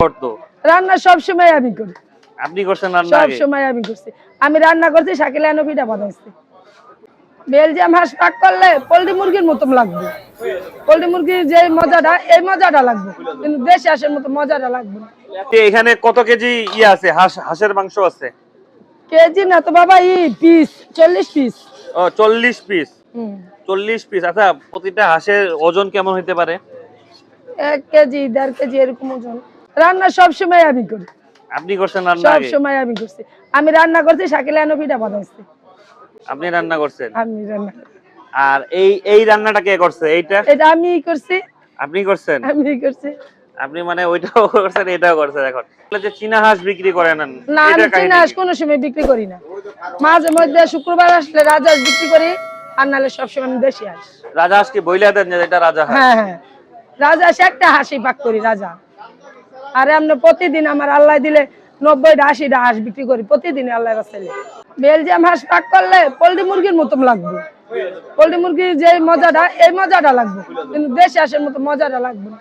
করতো? রান্না সব সময় আমি করি। আপনি করছেন রান্না সব আগে? সময় আমি করছি। আমি রান্না করছি, শাকিল আনো পিঠা বানাইছি। বেলজিয়াম হাঁস পাক করলে পোল্ট্রি মুরগির মতন লাগবে। পোল্ট্রি মুরগির যে মজাটা, এই মজাটা লাগবে, কিন্তু দেশি হাঁসের মতো মজাটা লাগবে না। এখানে কত কেজি আছে? হাঁসের মাংস আছে? কেজি না তো বাবা, পিস 40 পিস। ও 40 পিস। হুম, 40 পিস। আচ্ছা, প্রতিটা হাঁসের ওজন কেমন হতে পারে? 1 কেজি 1.5 কেজি এরকম ওজন। রান্না সব সময় আমি করি। আপনি করছেন রান্না সব আগে? সময় আমি করছি। আমি রান্না করছি, শাকিল আনো পিঠা বানাইছি। আপনি রান্না করছেন? আমি রান্না, আর এই রান্নাটা কে করছে? এইটা এটা আমি করছি। আপনি করছেন? আমি করছি। আপনি মানে ওইটাও করছেন, এটাও করছেন। এখন যে চীনা হাঁস বিক্রি করেন, না, আমি এটার চীনা কাহিনী হাঁস কি? কোনো সময় বিক্রি করি না। মাঝে মধ্যে শুক্রবার আসলে রাজহাঁস বিক্রি করি, আর নাহলে সবসময় আমি দেশি হাঁস। রাজা হাঁস কি বইলা দেন যে এটা রাজা হাঁস? হ্যাঁ হ্যাঁ, রাজহাঁস একটা হাঁসই পাক করি, রাজা। আর আমরা প্রতিদিন আমার আল্লাহ দিলে 90টা 80টা হাঁস বিক্রি করি প্রতিদিন আল্লাহ রাস্তায়। বেলজিয়াম হাঁস পাক করলে পোল্ট্রি মুরগির মতন লাগবে। পোল্ট্রি মুরগির যে মজাটা, এই মজাটা লাগবে, কিন্তু দেশি হাঁসের মতো মজাটা লাগবে না।